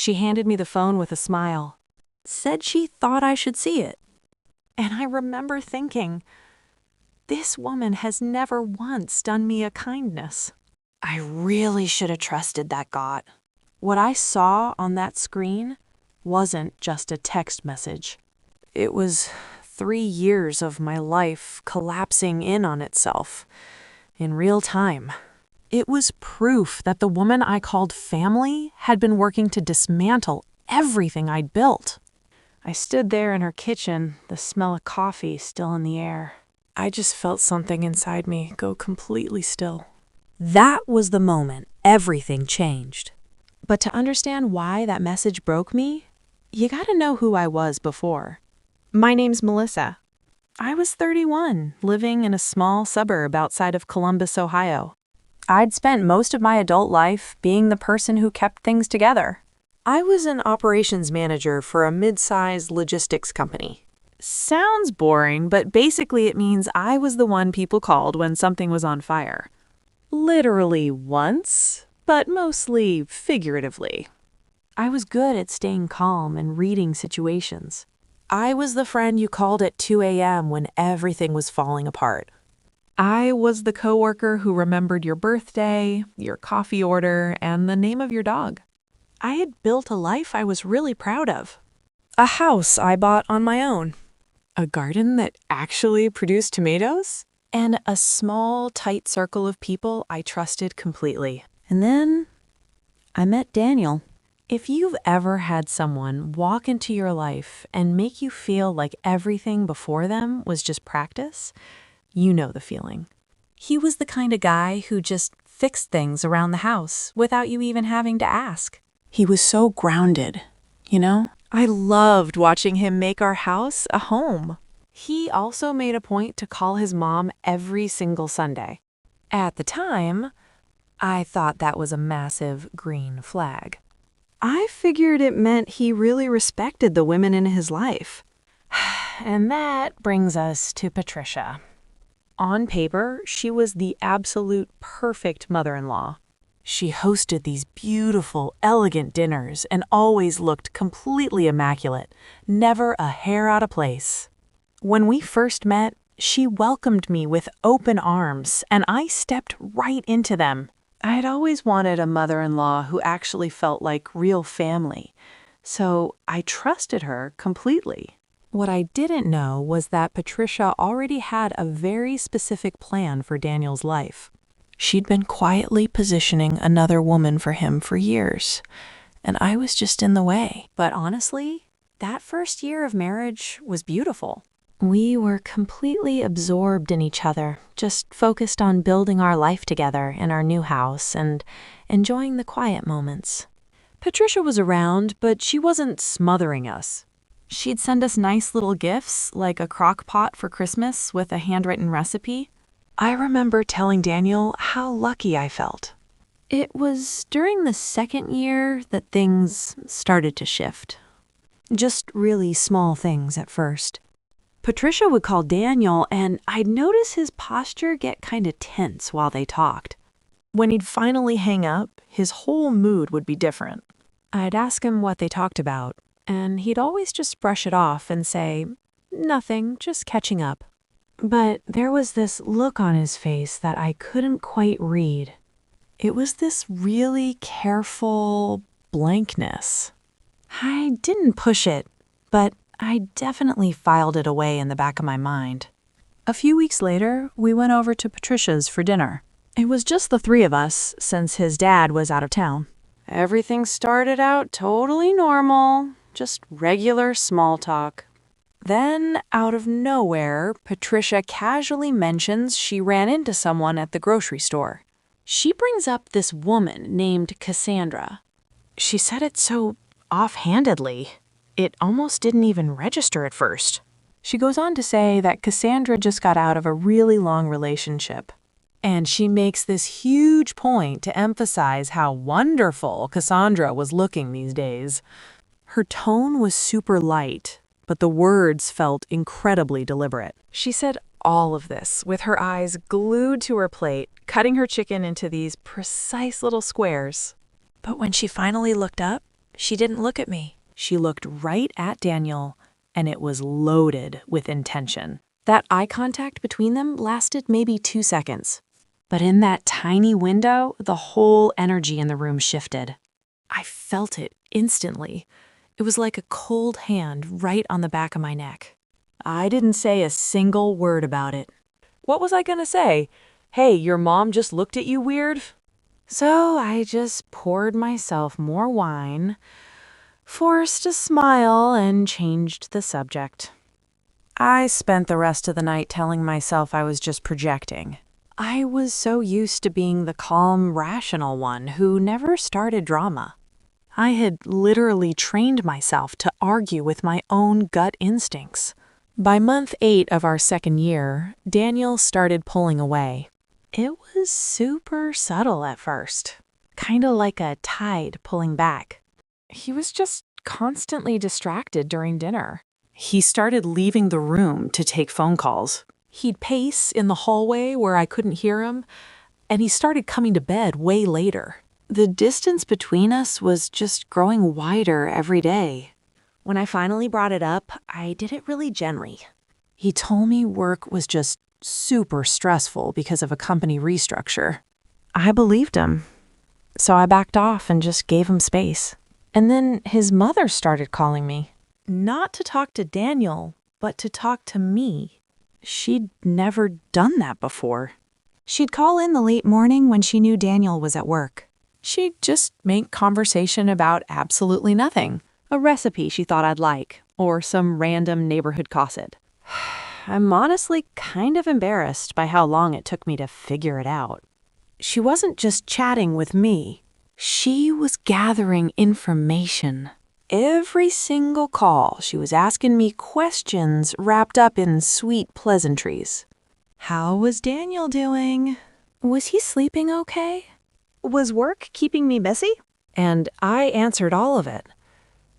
She handed me the phone with a smile. Said she thought I should see it. And I remember thinking, this woman has never once done me a kindness. I really should have trusted that God. What I saw on that screen wasn't just a text message. It was 3 years of my life collapsing in on itself in real time. It was proof that the woman I called family had been working to dismantle everything I'd built. I stood there in her kitchen, the smell of coffee still in the air. I just felt something inside me go completely still. That was the moment everything changed. But to understand why that message broke me, you gotta know who I was before. My name's Melissa. I was 31, living in a small suburb outside of Columbus, Ohio. I'd spent most of my adult life being the person who kept things together. I was an operations manager for a mid-sized logistics company. Sounds boring, but basically it means I was the one people called when something was on fire. Literally once, but mostly figuratively. I was good at staying calm and reading situations. I was the friend you called at 2 a.m. when everything was falling apart. I was the coworker who remembered your birthday, your coffee order, and the name of your dog. I had built a life I was really proud of. A house I bought on my own. A garden that actually produced tomatoes. And a small, tight circle of people I trusted completely. And then I met Daniel. If you've ever had someone walk into your life and make you feel like everything before them was just practice, you know the feeling. He was the kind of guy who just fixed things around the house without you even having to ask. He was so grounded, you know? I loved watching him make our house a home. He also made a point to call his mom every single Sunday. At the time, I thought that was a massive green flag. I figured it meant he really respected the women in his life. And that brings us to Patricia. On paper, she was the absolute perfect mother-in-law. She hosted these beautiful, elegant dinners and always looked completely immaculate, never a hair out of place. When we first met, she welcomed me with open arms, and I stepped right into them. I had always wanted a mother-in-law who actually felt like real family, so I trusted her completely. What I didn't know was that Patricia already had a very specific plan for Daniel's life. She'd been quietly positioning another woman for him for years, and I was just in the way. But honestly, that first year of marriage was beautiful. We were completely absorbed in each other, just focused on building our life together in our new house and enjoying the quiet moments. Patricia was around, but she wasn't smothering us. She'd send us nice little gifts, like a crockpot for Christmas with a handwritten recipe. I remember telling Daniel how lucky I felt. It was during the second year that things started to shift. Just really small things at first. Patricia would call Daniel, and I'd notice his posture get kind of tense while they talked. When he'd finally hang up, his whole mood would be different. I'd ask him what they talked about, and he'd always just brush it off and say, "Nothing, just catching up." But there was this look on his face that I couldn't quite read. It was this really careful blankness. I didn't push it, but I definitely filed it away in the back of my mind. A few weeks later, we went over to Patricia's for dinner. It was just the three of us, since his dad was out of town. Everything started out totally normal, just regular small talk. Then, out of nowhere, Patricia casually mentions she ran into someone at the grocery store. She brings up this woman named Cassandra. She said it so offhandedly. It almost didn't even register at first. She goes on to say that Cassandra just got out of a really long relationship. And she makes this huge point to emphasize how wonderful Cassandra was looking these days. Her tone was super light, but the words felt incredibly deliberate. She said all of this with her eyes glued to her plate, cutting her chicken into these precise little squares. But when she finally looked up, She didn't look at me. She looked right at Daniel, and it was loaded with intention. That eye contact between them lasted maybe 2 seconds. But in that tiny window, the whole energy in the room shifted. I felt it instantly. It was like a cold hand right on the back of my neck. I didn't say a single word about it. What was I gonna say? Hey, your mom just looked at you weird? So I just poured myself more wine, forced a smile, and changed the subject. I spent the rest of the night telling myself I was just projecting. I was so used to being the calm, rational one who never started drama. I had literally trained myself to argue with my own gut instincts. By month 8 of our second year, Daniel started pulling away. It was super subtle at first, kind of like a tide pulling back. He was just constantly distracted during dinner. He started leaving the room to take phone calls. He'd pace in the hallway where I couldn't hear him, and he started coming to bed way later. The distance between us was just growing wider every day. When I finally brought it up, I did it really gently. He told me work was just super stressful because of a company restructure. I believed him, so I backed off and just gave him space. And then his mother started calling me. Not to talk to Daniel, but to talk to me. She'd never done that before. She'd call in the late morning when she knew Daniel was at work. She'd just make conversation about absolutely nothing. A recipe she thought I'd like, or some random neighborhood gossip. I'm honestly kind of embarrassed by how long it took me to figure it out. She wasn't just chatting with me. She was gathering information. Every single call, she was asking me questions wrapped up in sweet pleasantries. How was Daniel doing? Was he sleeping okay? Was work keeping me busy? And I answered all of it,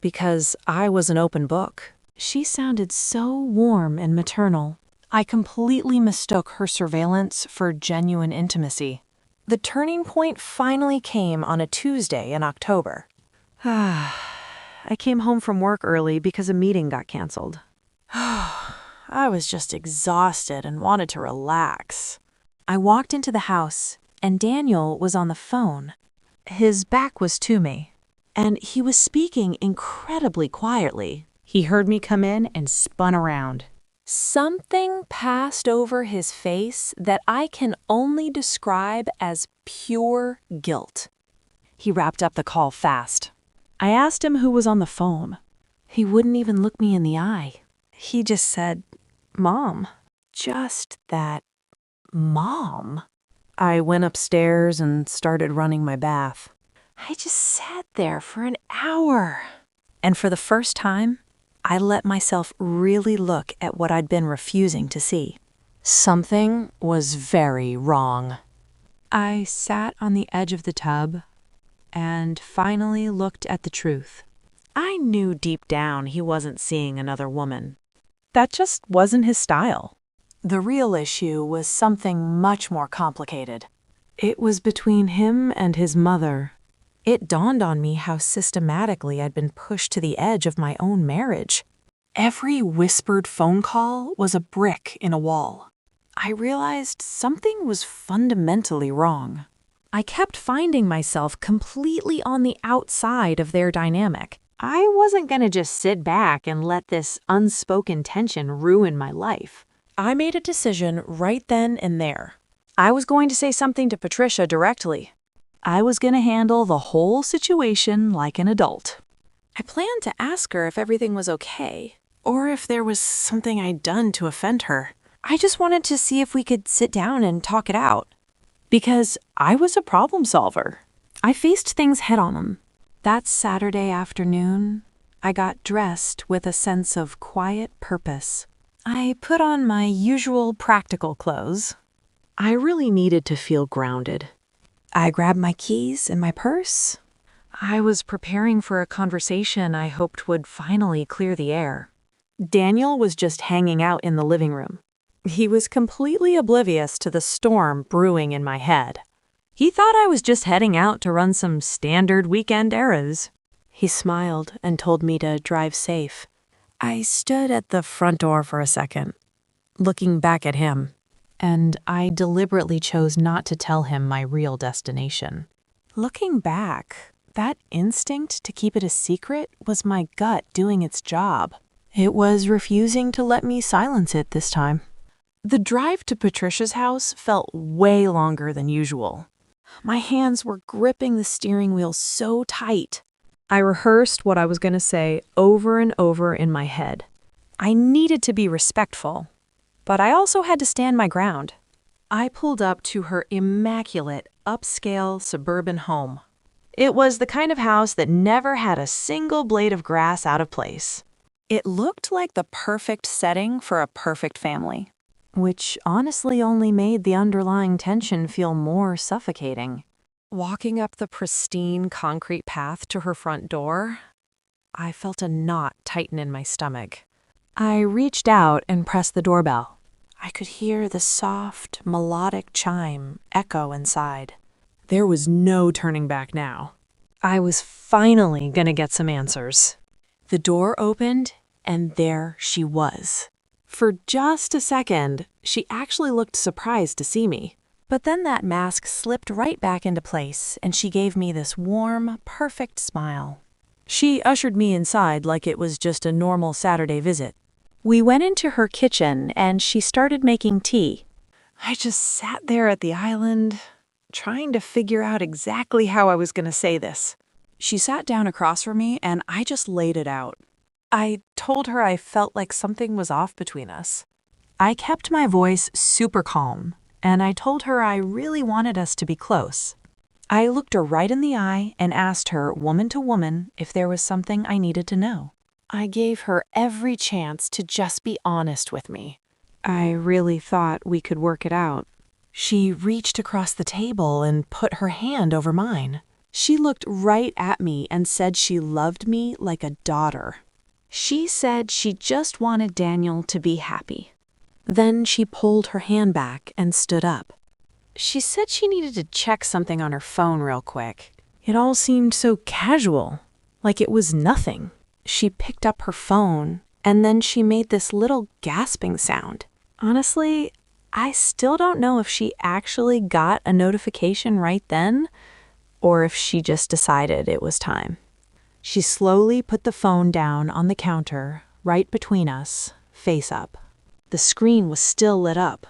because I was an open book. She sounded so warm and maternal. I completely mistook her surveillance for genuine intimacy. The turning point finally came on a Tuesday in October. I came home from work early because a meeting got canceled. I was just exhausted and wanted to relax. I walked into the house, and Daniel was on the phone. His back was to me, and he was speaking incredibly quietly. He heard me come in and spun around. Something passed over his face that I can only describe as pure guilt. He wrapped up the call fast. I asked him who was on the phone. He wouldn't even look me in the eye. He just said, "Mom." Just that, "Mom." I went upstairs and started running my bath. I just sat there for an hour. And for the first time, I let myself really look at what I'd been refusing to see. Something was very wrong. I sat on the edge of the tub and finally looked at the truth. I knew deep down he wasn't seeing another woman. That just wasn't his style. The real issue was something much more complicated. It was between him and his mother. It dawned on me how systematically I'd been pushed to the edge of my own marriage. Every whispered phone call was a brick in a wall. I realized something was fundamentally wrong. I kept finding myself completely on the outside of their dynamic. I wasn't going to just sit back and let this unspoken tension ruin my life. I made a decision right then and there. I was going to say something to Patricia directly. I was going to handle the whole situation like an adult. I planned to ask her if everything was okay, or if there was something I'd done to offend her. I just wanted to see if we could sit down and talk it out. Because I was a problem solver. I faced things head on. That Saturday afternoon, I got dressed with a sense of quiet purpose. I put on my usual practical clothes. I really needed to feel grounded. I grabbed my keys and my purse. I was preparing for a conversation I hoped would finally clear the air. Daniel was just hanging out in the living room. He was completely oblivious to the storm brewing in my head. He thought I was just heading out to run some standard weekend errands. He smiled and told me to drive safe. I stood at the front door for a second, looking back at him, and I deliberately chose not to tell him my real destination. Looking back, that instinct to keep it a secret was my gut doing its job. It was refusing to let me silence it this time. The drive to Patricia's house felt way longer than usual. My hands were gripping the steering wheel so tight. I rehearsed what I was going to say over and over in my head. I needed to be respectful, but I also had to stand my ground. I pulled up to her immaculate, upscale suburban home. It was the kind of house that never had a single blade of grass out of place. It looked like the perfect setting for a perfect family, which honestly only made the underlying tension feel more suffocating. Walking up the pristine concrete path to her front door, I felt a knot tighten in my stomach. I reached out and pressed the doorbell. I could hear the soft, melodic chime echo inside. There was no turning back now. I was finally gonna get some answers. The door opened, and there she was. For just a second, she actually looked surprised to see me. But then that mask slipped right back into place, and she gave me this warm, perfect smile. She ushered me inside like it was just a normal Saturday visit. We went into her kitchen, and she started making tea. I just sat there at the island, trying to figure out exactly how I was going to say this. She sat down across from me, and I just laid it out. I told her I felt like something was off between us. I kept my voice super calm, and I told her I really wanted us to be close. I looked her right in the eye and asked her, woman to woman, if there was something I needed to know. I gave her every chance to just be honest with me. I really thought we could work it out. She reached across the table and put her hand over mine. She looked right at me and said she loved me like a daughter. She said she just wanted Daniel to be happy. Then she pulled her hand back and stood up. She said she needed to check something on her phone real quick. It all seemed so casual, like it was nothing. She picked up her phone, and then she made this little gasping sound. Honestly, I still don't know if she actually got a notification right then, or if she just decided it was time. She slowly put the phone down on the counter, right between us, face up. The screen was still lit up.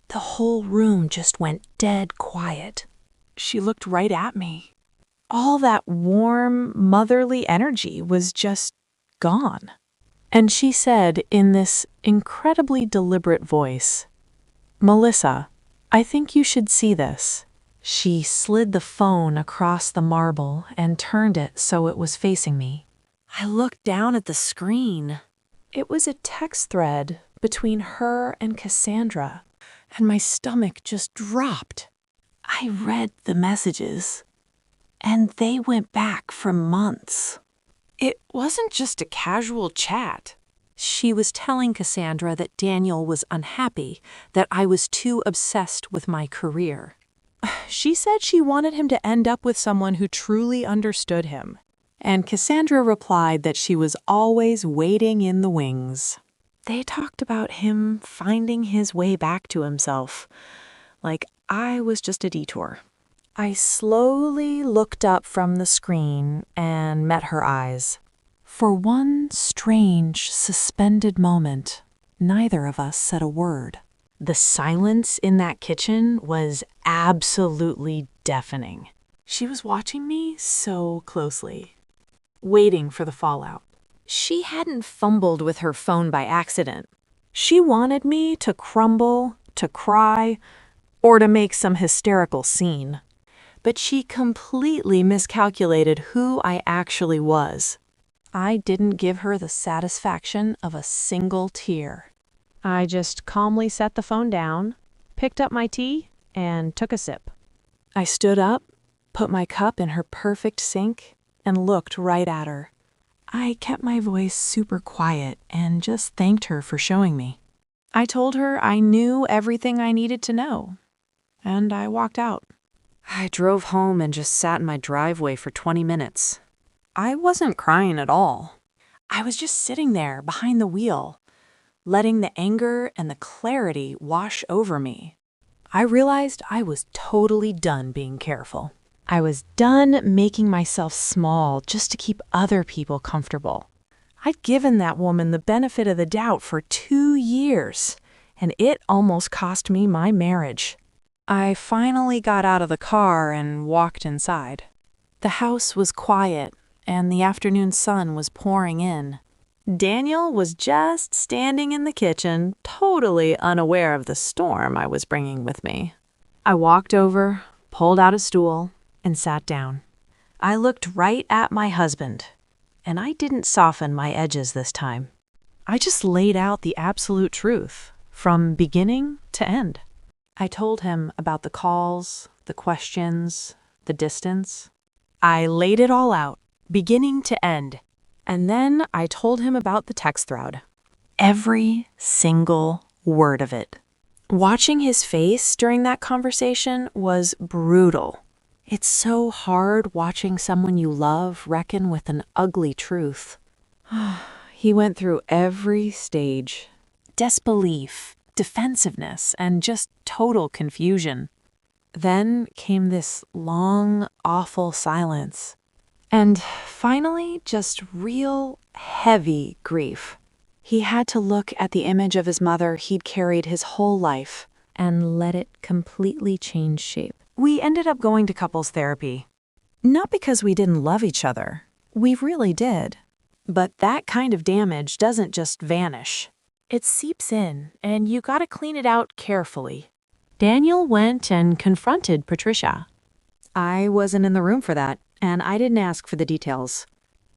The whole room just went dead quiet. She looked right at me. All that warm, motherly energy was just gone. And she said in this incredibly deliberate voice, "Melissa, I think you should see this." She slid the phone across the marble and turned it so it was facing me. I looked down at the screen. It was a text thread between her and Cassandra, and my stomach just dropped. I read the messages, and they went back for months. It wasn't just a casual chat. She was telling Cassandra that Daniel was unhappy, that I was too obsessed with my career. She said she wanted him to end up with someone who truly understood him. And Cassandra replied that she was always waiting in the wings. They talked about him finding his way back to himself, like I was just a detour. I slowly looked up from the screen and met her eyes. For one strange, suspended moment, neither of us said a word. The silence in that kitchen was absolutely deafening. She was watching me so closely, waiting for the fallout. She hadn't fumbled with her phone by accident. She wanted me to crumble, to cry, or to make some hysterical scene. But she completely miscalculated who I actually was. I didn't give her the satisfaction of a single tear. I just calmly set the phone down, picked up my tea, and took a sip. I stood up, put my cup in her perfect sink, and looked right at her. I kept my voice super quiet and just thanked her for showing me. I told her I knew everything I needed to know, and I walked out. I drove home and just sat in my driveway for 20 minutes. I wasn't crying at all. I was just sitting there behind the wheel, letting the anger and the clarity wash over me. I realized I was totally done being careful. I was done making myself small just to keep other people comfortable. I'd given that woman the benefit of the doubt for 2 years, and it almost cost me my marriage. I finally got out of the car and walked inside. The house was quiet, and the afternoon sun was pouring in. Daniel was just standing in the kitchen, totally unaware of the storm I was bringing with me. I walked over, pulled out a stool, and sat down. I looked right at my husband, and I didn't soften my edges this time. I just laid out the absolute truth, from beginning to end. I told him about the calls, the questions, the distance. I laid it all out, beginning to end. And then I told him about the text thread. Every single word of it. Watching his face during that conversation was brutal. It's so hard watching someone you love reckon with an ugly truth. He went through every stage. Disbelief, defensiveness, and just total confusion. Then came this long, awful silence. And finally, just real, heavy grief. He had to look at the image of his mother he'd carried his whole life and let it completely change shape. We ended up going to couples therapy. Not because we didn't love each other. We really did. But that kind of damage doesn't just vanish. It seeps in, and you gotta clean it out carefully. Daniel went and confronted Patricia. I wasn't in the room for that, and I didn't ask for the details.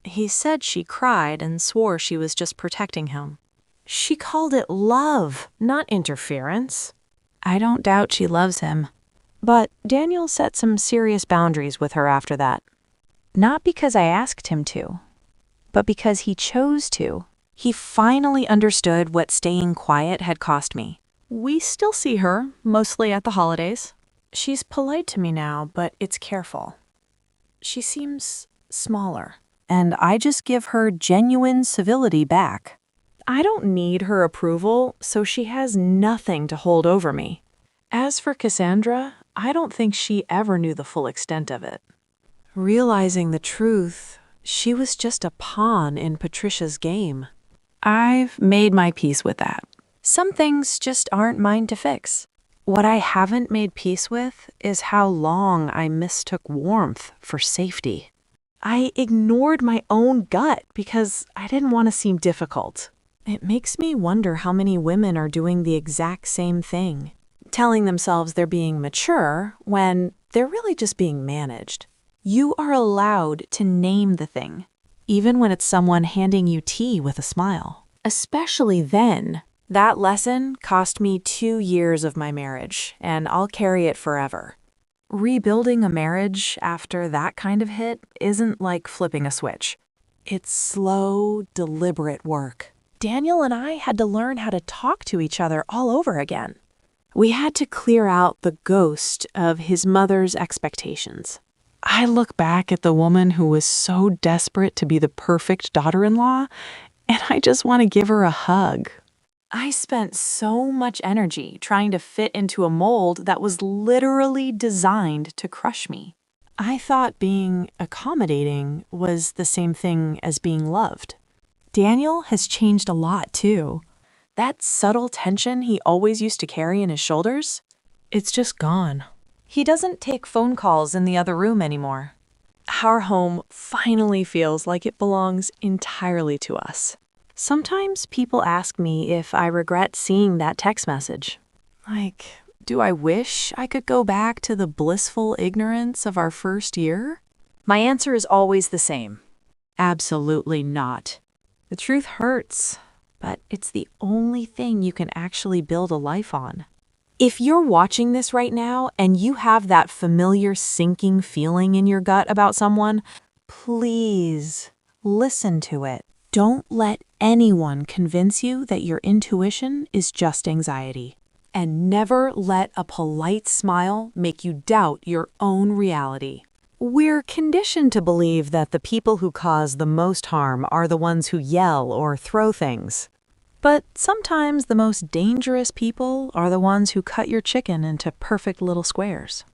He said she cried and swore she was just protecting him. She called it love, not interference. I don't doubt she loves him. But Daniel set some serious boundaries with her after that. Not because I asked him to, but because he chose to. He finally understood what staying quiet had cost me. We still see her, mostly at the holidays. She's polite to me now, but it's careful. She seems smaller, and I just give her genuine civility back. I don't need her approval, so she has nothing to hold over me. As for Cassandra, I don't think she ever knew the full extent of it. Realizing the truth, she was just a pawn in Patricia's game. I've made my peace with that. Some things just aren't mine to fix. What I haven't made peace with is how long I mistook warmth for safety. I ignored my own gut because I didn't want to seem difficult. It makes me wonder how many women are doing the exact same thing, telling themselves they're being mature when they're really just being managed. You are allowed to name the thing, even when it's someone handing you tea with a smile. Especially then. That lesson cost me 2 years of my marriage, and I'll carry it forever. Rebuilding a marriage after that kind of hit isn't like flipping a switch. It's slow, deliberate work. Daniel and I had to learn how to talk to each other all over again. We had to clear out the ghost of his mother's expectations. I look back at the woman who was so desperate to be the perfect daughter-in-law, and I just want to give her a hug. I spent so much energy trying to fit into a mold that was literally designed to crush me. I thought being accommodating was the same thing as being loved. Daniel has changed a lot, too. That subtle tension he always used to carry in his shoulders, it's just gone. He doesn't take phone calls in the other room anymore. Our home finally feels like it belongs entirely to us. Sometimes people ask me if I regret seeing that text message. Like, do I wish I could go back to the blissful ignorance of our first year? My answer is always the same. Absolutely not. The truth hurts, but it's the only thing you can actually build a life on. If you're watching this right now and you have that familiar sinking feeling in your gut about someone, please listen to it. Don't let anyone convince you that your intuition is just anxiety. And never let a polite smile make you doubt your own reality. We're conditioned to believe that the people who cause the most harm are the ones who yell or throw things. But sometimes the most dangerous people are the ones who cut your chicken into perfect little squares.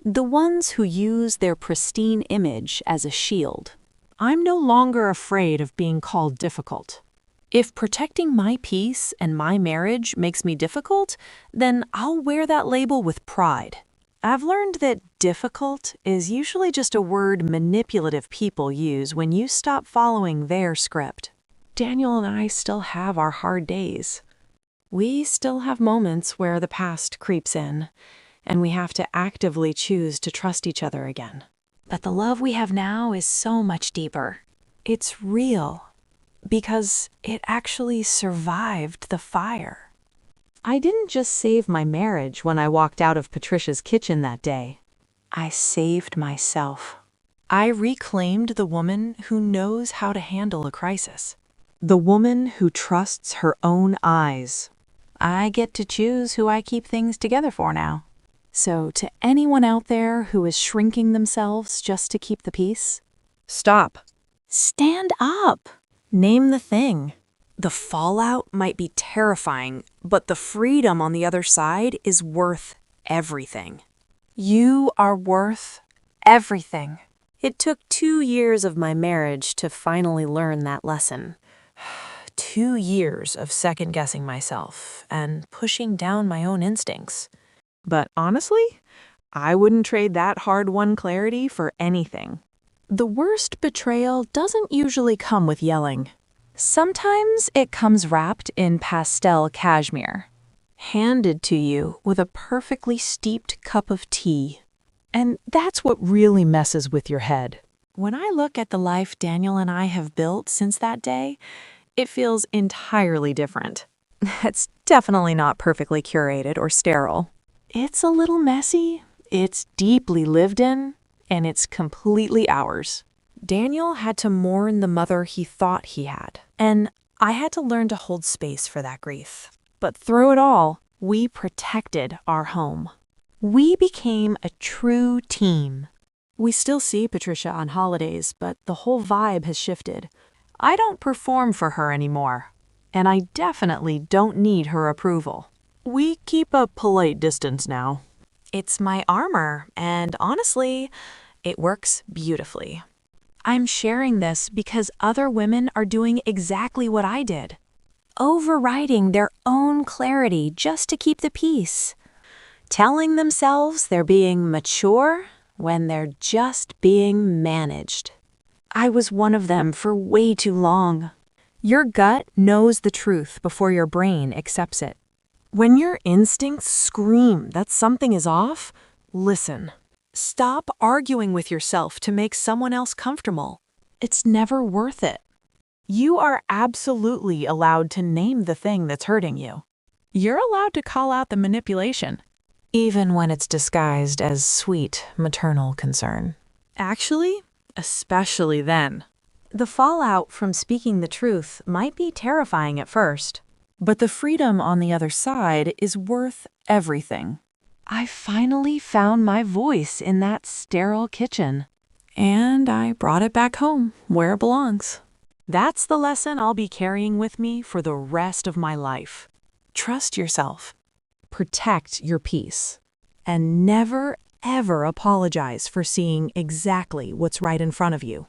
The ones who use their pristine image as a shield. I'm no longer afraid of being called difficult. If protecting my peace and my marriage makes me difficult, then I'll wear that label with pride. I've learned that difficult is usually just a word manipulative people use when you stop following their script. Daniel and I still have our hard days. We still have moments where the past creeps in, and we have to actively choose to trust each other again. But the love we have now is so much deeper. It's real, because it actually survived the fire. I didn't just save my marriage when I walked out of Patricia's kitchen that day. I saved myself. I reclaimed the woman who knows how to handle a crisis. The woman who trusts her own eyes. I get to choose who I keep things together for now. So to anyone out there who is shrinking themselves just to keep the peace, stop. Stand up. Name the thing. The fallout might be terrifying, but the freedom on the other side is worth everything. You are worth everything. It took 2 years of my marriage to finally learn that lesson. 2 years of second-guessing myself and pushing down my own instincts. But honestly, I wouldn't trade that hard-won clarity for anything. The worst betrayal doesn't usually come with yelling. Sometimes it comes wrapped in pastel cashmere, handed to you with a perfectly steeped cup of tea. And that's what really messes with your head. When I look at the life Daniel and I have built since that day, it feels entirely different. It's definitely not perfectly curated or sterile. It's a little messy, it's deeply lived in, and it's completely ours. Daniel had to mourn the mother he thought he had, and I had to learn to hold space for that grief. But through it all, we protected our home. We became a true team. We still see Patricia on holidays, but the whole vibe has shifted. I don't perform for her anymore, and I definitely don't need her approval. We keep a polite distance now. It's my armor, and honestly, it works beautifully. I'm sharing this because other women are doing exactly what I did. Overriding their own clarity just to keep the peace. Telling themselves they're being mature when they're just being managed. I was one of them for way too long. Your gut knows the truth before your brain accepts it. When your instincts scream that something is off, listen. Stop arguing with yourself to make someone else comfortable. It's never worth it. You are absolutely allowed to name the thing that's hurting you. You're allowed to call out the manipulation, even when it's disguised as sweet maternal concern. Actually, especially then. The fallout from speaking the truth might be terrifying at first, but the freedom on the other side is worth everything. I finally found my voice in that sterile kitchen, and I brought it back home where it belongs. That's the lesson I'll be carrying with me for the rest of my life. Trust yourself, protect your peace, and never, ever apologize for seeing exactly what's right in front of you.